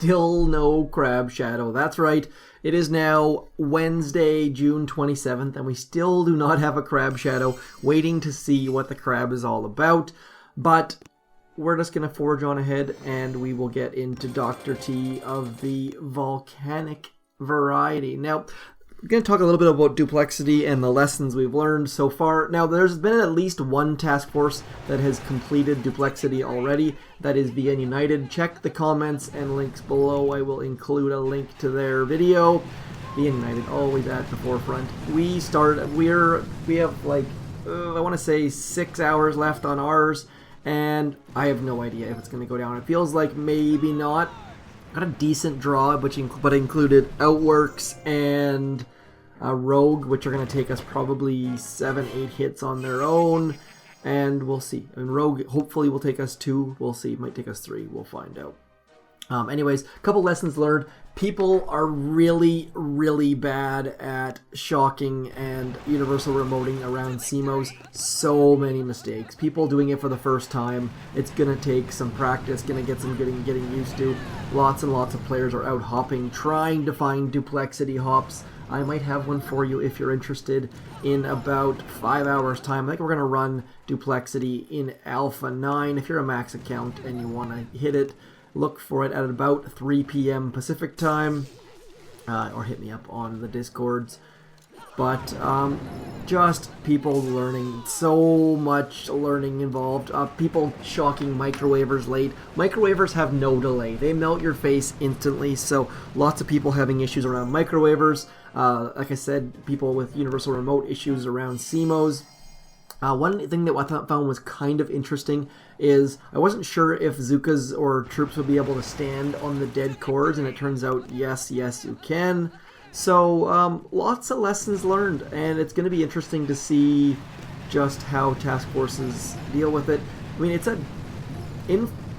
still no crab shadow. That's right. It is now Wednesday, June 27th, and we still do not have a crab shadow, waiting to see what the crab is all about. But we're just going to forge on ahead, and we will get into Dr. T of the volcanic variety. Now, we're going to talk a little bit about Duplexity and the lessons we've learned so far. Now, there's been at least one task force that has completed Duplexity already. That is VN United. Check the comments and links below. I will include a link to their video. VN United, always at the forefront. We have like, I want to say 6 hours left on ours, and I have no idea if it's going to go down. It feels like maybe not. Got a decent draw, but included Outworks and Rogue, which are going to take us probably 7-8 hits on their own, and we'll see. And Rogue hopefully will take us 2. We'll see. It might take us 3. We'll find out. Anyways, a couple lessons learned. People are really, really bad at shocking and universal remoting around zmo's. So many mistakes. People doing it for the first time. It's going to take some practice, going to get some getting used to. Lots and lots of players are out hopping, trying to find Duplexity hops. I might have one for you if you're interested in about 5 hours time. I think we're going to run Duplexity in Alpha 9. If you're a max account and you want to hit it, look for it at about 3 p.m. Pacific time, or hit me up on the Discords. But just people learning, so much learning involved. People shocking microwavers late. Microwavers have no delay. They melt your face instantly, so lots of people having issues around microwavers. Like I said, people with universal remote issues around zmo's. One thing that I found was kind of interesting is I wasn't sure if Zookas or troops would be able to stand on the dead cores, and it turns out yes you can. So lots of lessons learned, and it's going to be interesting to see just how task forces deal with it. I mean,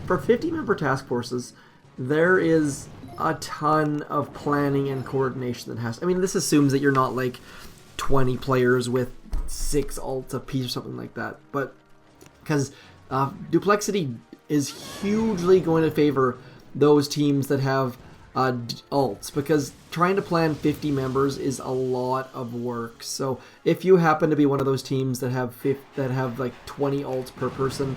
for 50-member task forces, there is a ton of planning and coordination that has. I mean, this assumes that you're not like 20 players with 6 alts apiece or something like that, but because Duplexity is hugely going to favor those teams that have alts, because trying to plan 50 members is a lot of work. So if you happen to be one of those teams that have like 20 alts per person,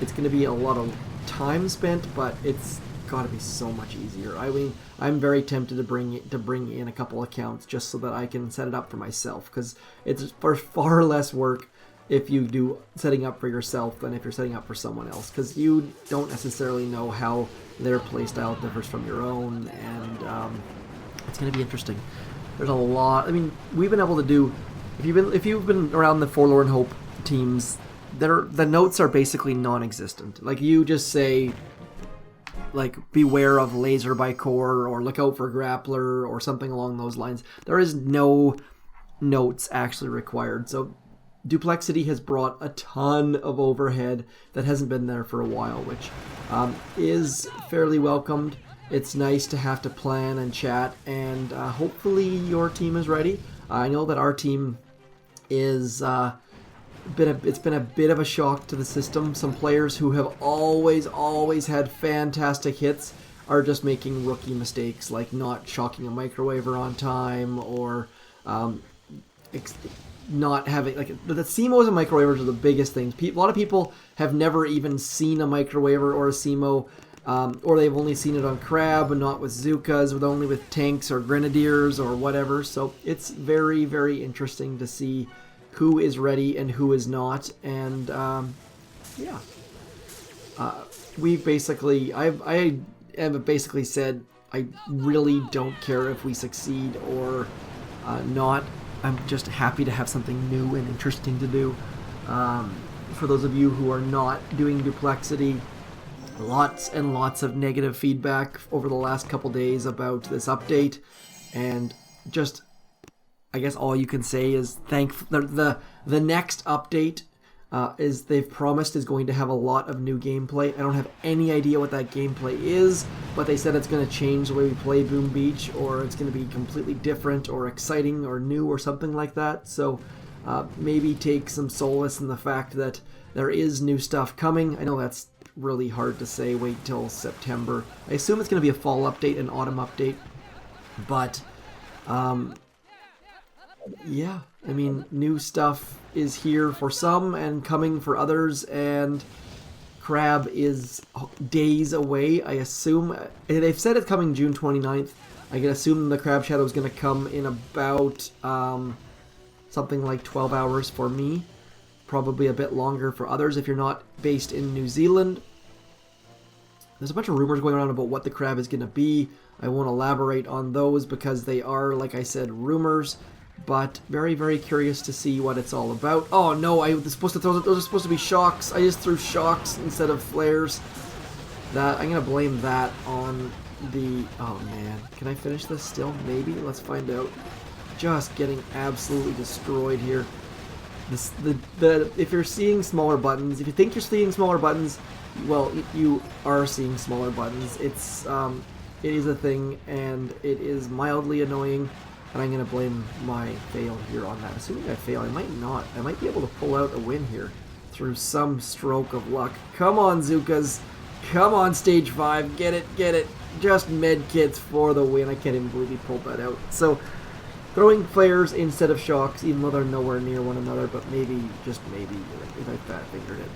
it's going to be a lot of time spent, but it's got to be so much easier. I mean, I'm very tempted to bring in a couple accounts just so that I can set it up for myself, because it's far less work if you do setting up for yourself than if you're setting up for someone else, because you don't necessarily know how their playstyle differs from your own, and it's going to be interesting. There's a lot. I mean, we've been able to do, if you've been around the Forlorn Hope teams, the notes are basically non-existent. Like, you just say, like, beware of laser by core, or look out for grappler, or something along those lines. There is no notes actually required. So Duplexity has brought a ton of overhead that hasn't been there for a while, which is fairly welcomed. It's nice to have to plan and chat, and hopefully your team is ready. I know that our team is it's been a bit of a shock to the system. Some players who have always had fantastic hits are just making rookie mistakes, like not shocking a microwaver on time, or not having, like, the zmo's and microwavers are the biggest things. A lot of people have never even seen a microwaver or a zmo, or they've only seen it on crab and not with zookas, with only with tanks or grenadiers or whatever. So it's very, very interesting to see who is ready and who is not. And yeah, we basically, I have basically said I really don't care if we succeed or not. I'm just happy to have something new and interesting to do. For those of you who are not doing Duplexity, lots and lots of negative feedback over the last couple days about this update, and just, I guess all you can say is the next update is they've promised is going to have a lot of new gameplay. I don't have any idea what that gameplay is, but they said it's going to change the way we play Boom Beach, or it's going to be completely different or exciting or new or something like that. So maybe take some solace in the fact that there is new stuff coming. I know that's really hard to say. Wait till September. I assume it's going to be a fall update, an autumn update. But, yeah, I mean, new stuff is here for some and coming for others, and crab is days away, I assume. They've said it's coming June 29th. I can assume the crab shadow is going to come in about something like 12 hours for me. Probably a bit longer for others if you're not based in New Zealand. There's a bunch of rumors going around about what the crab is going to be. I won't elaborate on those because they are, like I said, rumors. But very, very curious to see what it's all about. Oh no, I was supposed to throw those are supposed to be shocks. I just threw shocks instead of flares. That I'm gonna blame that on the. Oh man, can I finish this still? Maybe. Let's find out. Just getting absolutely destroyed here. If you're seeing smaller buttons, if you think you're seeing smaller buttons, well, you are seeing smaller buttons. It is a thing, and it is mildly annoying. And I'm going to blame my fail here on that. Assuming I fail, I might not. I might be able to pull out a win here through some stroke of luck. Come on, Zookas. Come on, stage 5. Get it, get it. Just med kits for the win. I can't even believe he pulled that out. So, throwing flares instead of shocks, even though they're nowhere near one another, but maybe, just maybe, if I fat fingered it.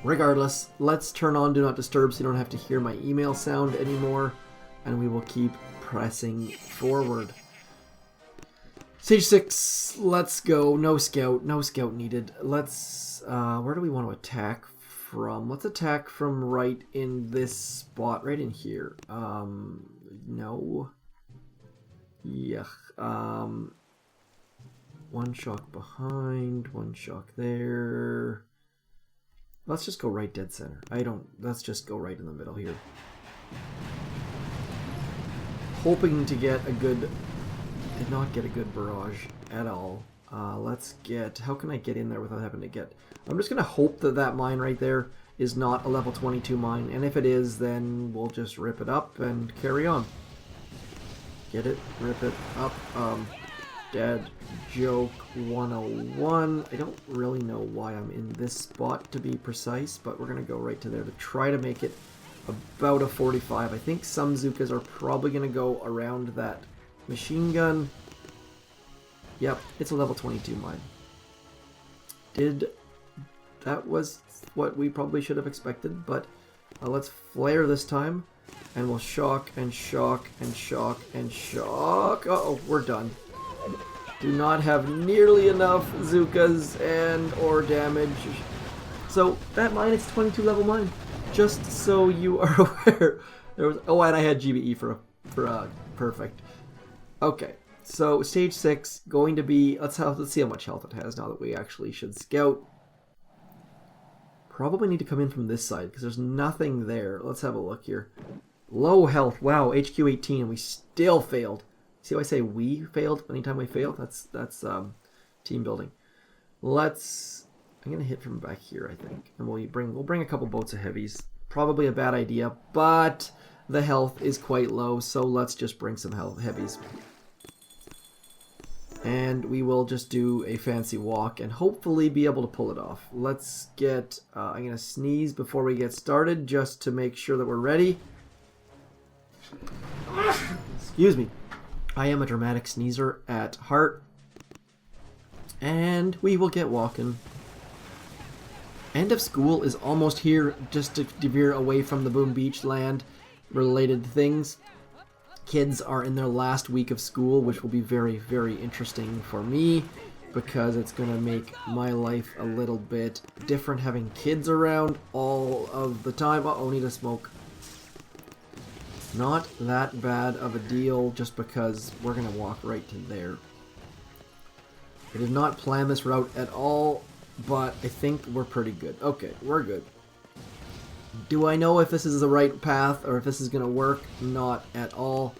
Regardless, let's turn on Do Not Disturb so you don't have to hear my email sound anymore. And we will keep pressing forward. Stage 6, let's go. No scout needed. Let's, where do we want to attack from? Let's attack from right in this spot, right in here. No. Yeah. One shock behind, one shock there. Let's just go right dead center. Let's just go right in the middle here. Hoping to get a good... Did not get a good barrage at all. Let's get... How can I get in there without having to get... I'm just going to hope that that mine right there is not a level 22 mine. And if it is, then we'll just rip it up and carry on. Get it, rip it up. Dad joke 101. I don't really know why I'm in this spot to be precise, but we're going to go right to there to try to make it about a 45. I think some Zookas are probably going to go around that machine gun. Yep, it's a level 22 mine. That was what we probably should have expected, but let's flare this time, and we'll shock and shock and shock and shock. Uh-oh, we're done. Do not have nearly enough Zookas and or damage. So that mine is 22 level mine. Just so you are aware. There was and I had GBE for perfect. Okay, so stage 6 going to be let's see how much health it has now that we actually should scout. Probably need to come in from this side because there's nothing there. Let's have a look here. Low health. Wow, HQ18 and we still failed. See how I say we failed anytime we fail? That's team building. I'm gonna hit from back here, I think, and we'll bring a couple boats of heavies. Probably a bad idea, but the health is quite low, so let's just bring some heavies. And we will just do a fancy walk and hopefully be able to pull it off. Let's get. I'm gonna sneeze before we get started, just to make sure that we're ready. Excuse me. I am a dramatic sneezer at heart. And we will get walking. End of school is almost here, just to veer away from the Boom Beach land related things. Kids are in their last week of school, which will be very, very interesting for me because it's going to make my life a little bit different having kids around all of the time. Uh-oh, need a smoke. Not that bad of a deal just because we're going to walk right to there. I did not plan this route at all, but I think we're pretty good. Okay, we're good. Do I know if this is the right path or if this is going to work? Not at all.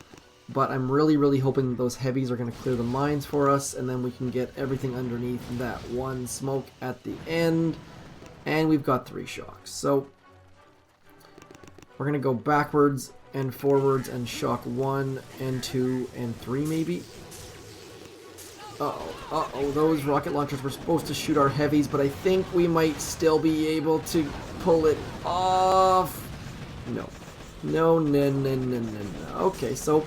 But I'm really, really hoping those heavies are going to clear the mines for us, and then we can get everything underneath that one smoke at the end. And we've got 3 shocks. So we're going to go backwards and forwards and shock 1 and 2 and 3 maybe. Uh-oh, those rocket launchers were supposed to shoot our heavies, but I think we might still be able to pull it off. No. No. Okay, so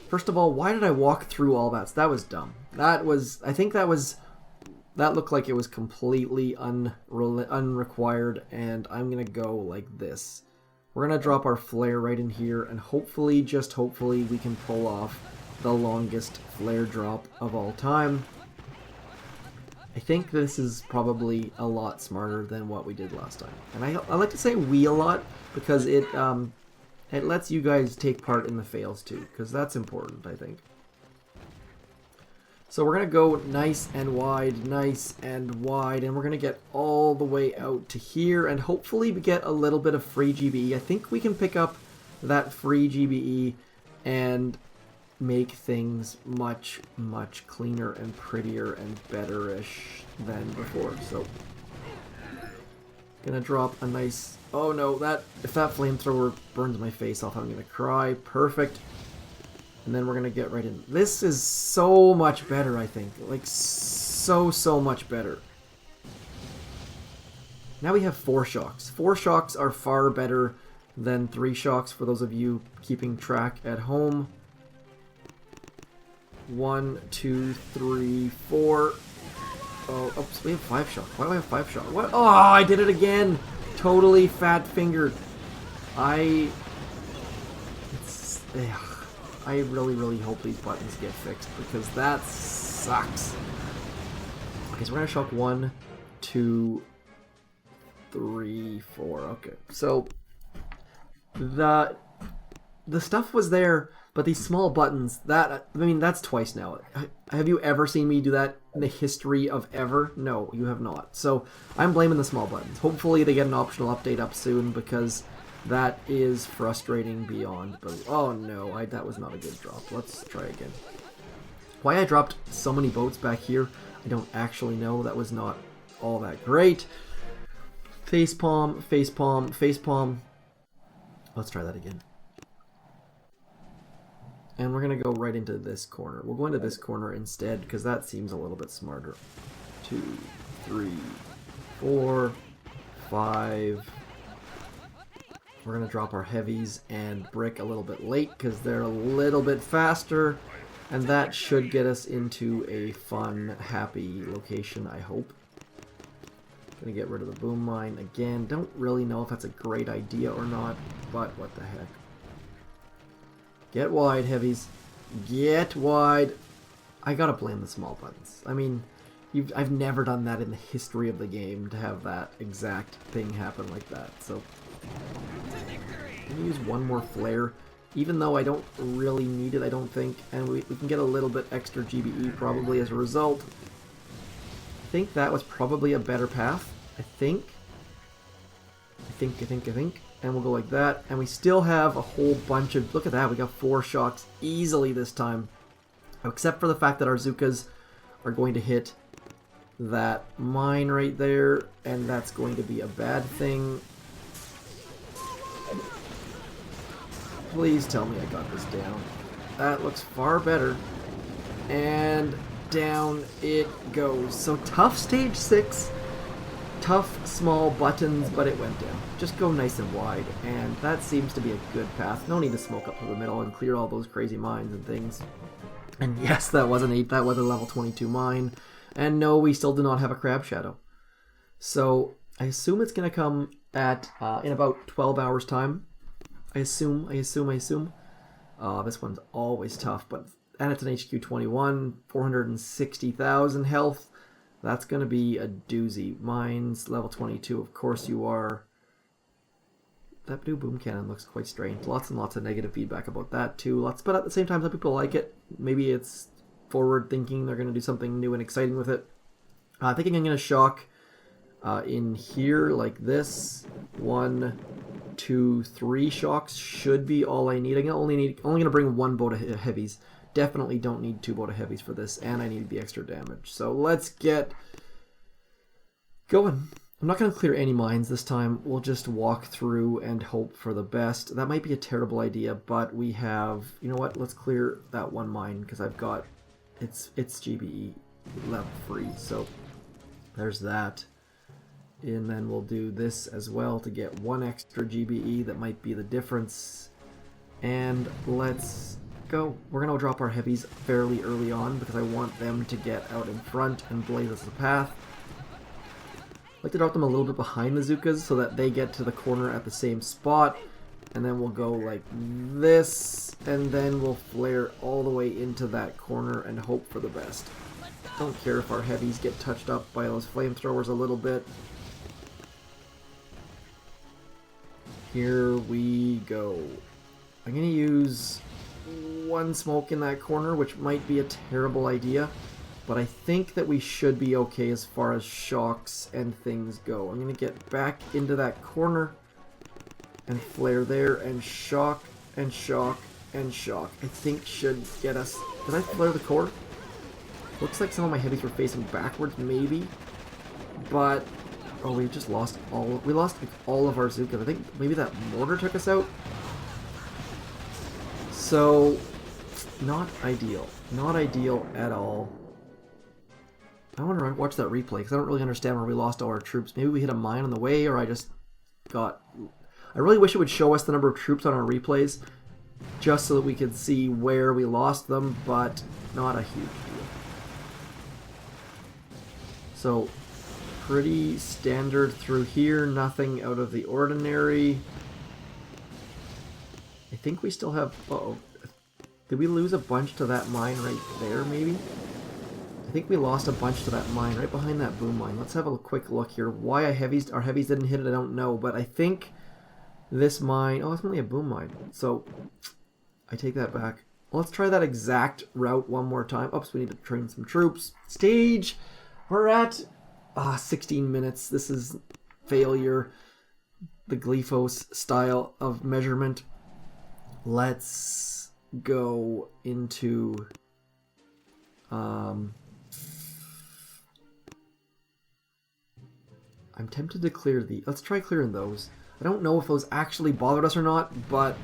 first of all, why did I walk through all that? That was dumb. That looked like it was completely unrequired, and I'm gonna go like this. We're gonna drop our flare right in here, and hopefully, just hopefully, we can pull off the longest flare drop of all time. I think this is probably a lot smarter than what we did last time. And I like to say we a lot because it lets you guys take part in the fails too, because that's important, I think. So we're going to go nice and wide, and we're going to get all the way out to here, and hopefully we get a little bit of free GBE. I think we can pick up that free GBE and make things much, much cleaner and prettier and better-ish than before. So, gonna drop a nice... Oh no, if that flamethrower burns my face off, I'm gonna cry. Perfect. And then we're gonna get right in. This is so much better, I think. Like, so much better. Now we have 4 shocks. 4 shocks are far better than 3 shocks for those of you keeping track at home. 1, 2, 3, 4. Oh, oops, we have 5 shocks. Why do I have 5 shocks? What? Oh, I did it again! Totally fat-fingered. I really hope these buttons get fixed, because that sucks. Okay, so we're gonna shock 1, 2, 3, 4. Okay, so the stuff was there, but these small buttons, that's twice now. Have you ever seen me do that in the history of ever? No, you have not. So I'm blaming the small buttons. Hopefully they get an optional update up soon, because that is frustrating beyond. But oh no, that was not a good drop. Let's try again. Why I dropped so many boats back here, I don't actually know. That was not all that great. Facepalm, facepalm, facepalm. Let's try that again. And we're going to go right into this corner. We'll go into this corner instead, because that seems a little bit smarter. 2, 3, 4, 5. We're going to drop our heavies and brick a little bit late, because they're a little bit faster. And that should get us into a fun, happy location, I hope. Going to get rid of the boom mine again. Don't really know if that's a great idea or not, but what the heck. Get wide, heavies. Get wide. I gotta blame the small buttons. I mean, I've never done that in the history of the game, to have that exact thing happen like that. So, I'm gonna use one more flare, even though I don't really need it, I don't think. And we can get a little bit extra GBE probably as a result. I think that was probably a better path. I think. And we'll go like that. And we still have a whole bunch of... Look at that, we got 4 shocks easily this time. Except for the fact that our Zookas are going to hit that mine right there. And that's going to be a bad thing. Please tell me I got this down. That looks far better. And down it goes. So tough stage 6. Tough small buttons, but it went down. Just go nice and wide, and that seems to be a good path. No need to smoke up to the middle and clear all those crazy mines and things. And yes, that was that was a level 22 mine. And no, we still do not have a crab shadow. So I assume it's going to come at in about 12 hours time. I assume. This one's always tough, and it's an HQ21, 460,000 health. That's going to be a doozy. Mine's level 22, of course you are. That new boom cannon looks quite strange. Lots and lots of negative feedback about that too. But at the same time, some people like it. Maybe it's forward thinking. They're going to do something new and exciting with it. I think I'm going to shock in here like this. 1, 2, 3 shocks should be all I need. I'm only going to bring 1 boat of heavies. Definitely don't need 2 boat of heavies for this, and I need the extra damage. So let's get going. I'm not going to clear any mines this time. We'll just walk through and hope for the best. That might be a terrible idea, but we have... You know what? Let's clear that 1 mine, because I've got it's GBE level free, so there's that. And then we'll do this as well to get 1 extra GBE. That might be the difference. And let's go. We're gonna drop our heavies fairly early on because I want them to get out in front and blaze us a path. I like to drop them a little bit behind the Zookas so that they get to the corner at the same spot. And then we'll go like this, and then we'll flare all the way into that corner and hope for the best. Don't care if our heavies get touched up by those flamethrowers a little bit. Here we go. I'm going to use 1 smoke in that corner, which might be a terrible idea, but I think that we should be okay as far as shocks and things go. I'm going to get back into that corner and flare there, and shock, and shock, and shock. I think should get us... Did I flare the core? Looks like some of my heavies were facing backwards, maybe. But... Oh, we just lost all... We lost like all of our Zookas. I think maybe that mortar took us out. So... Not ideal. Not ideal at all. I want to watch that replay, because I don't really understand where we lost all our troops. Maybe we hit a mine on the way, or I just got... I really wish it would show us the number of troops on our replays, just so that we could see where we lost them, but not a huge deal. So, pretty standard through here, nothing out of the ordinary. I think we still have... Uh-oh. Did we lose a bunch to that mine right there, maybe? I think we lost a bunch to that mine, right behind that boom mine. Let's have a quick look here. Why our heavies didn't hit it, I don't know, but I think... This mine... Oh, it's only a boom mine. So, I take that back. Let's try that exact route one more time. Oops, we need to train some troops. Stage! We're at... 16 minutes. This is failure. The Glyphos style of measurement. Let's go into... I'm tempted to clear the... Let's try clearing those. I don't know if those actually bothered us or not, but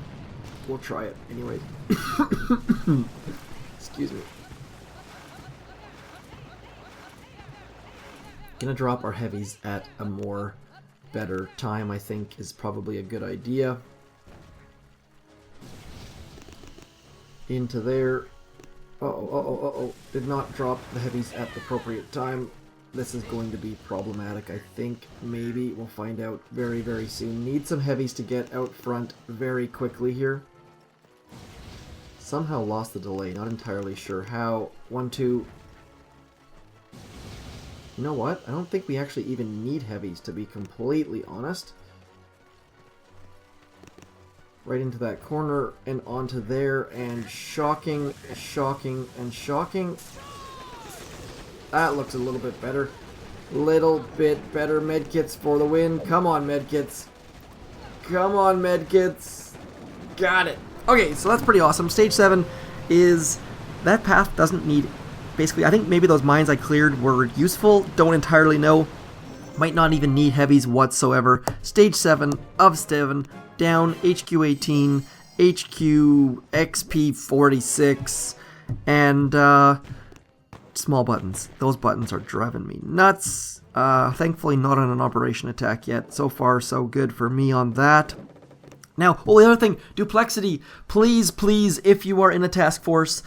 we'll try it anyway. Excuse me. Gonna drop our heavies at a more better time, I think, is probably a good idea. Into there. Uh-oh. Did not drop the heavies at the appropriate time. This is going to be problematic, I think. Maybe. We'll find out very, very soon. Need some heavies to get out front very quickly here. Somehow lost the delay. Not entirely sure how. 1, 2. You know what? I don't think we actually even need heavies, to be completely honest. Right into that corner and onto there, and shocking, shocking, and shocking. That looks a little bit better. Little bit better. Medkits for the win. Come on, medkits. Come on, medkits. Got it. Okay, so that's pretty awesome. Stage 7 is... That path doesn't need... Basically, I think maybe those mines I cleared were useful. Don't entirely know. Might not even need heavies whatsoever. Stage 7 of 7. Down HQ18. HQ18. And, small buttons. Those buttons are driving me nuts. Thankfully not on an operation attack yet. So far, so good for me on that. Now, the other thing, Duplexity, please, if you are in a task force,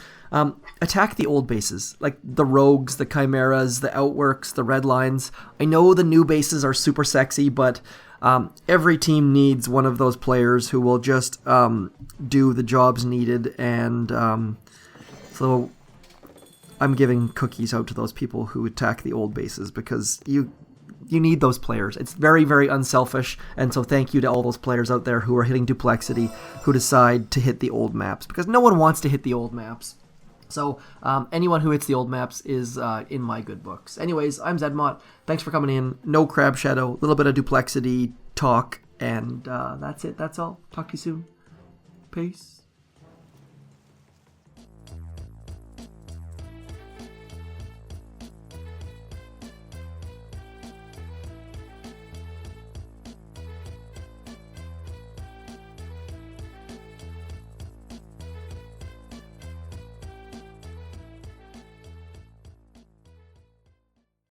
attack the old bases, like the rogues, the chimeras, the outworks, the red lines. I know the new bases are super sexy, but every team needs one of those players who will just do the jobs needed, and so I'm giving cookies out to those people who attack the old bases, because you need those players. It's very, very unselfish, and so thank you to all those players out there who are hitting Duplexity, who decide to hit the old maps, because no one wants to hit the old maps. So anyone who hits the old maps is in my good books. Anyways, I'm zmoT. Thanks for coming in. No Crab Shadow, a little bit of Duplexity talk, and that's it. That's all. Talk to you soon. Peace.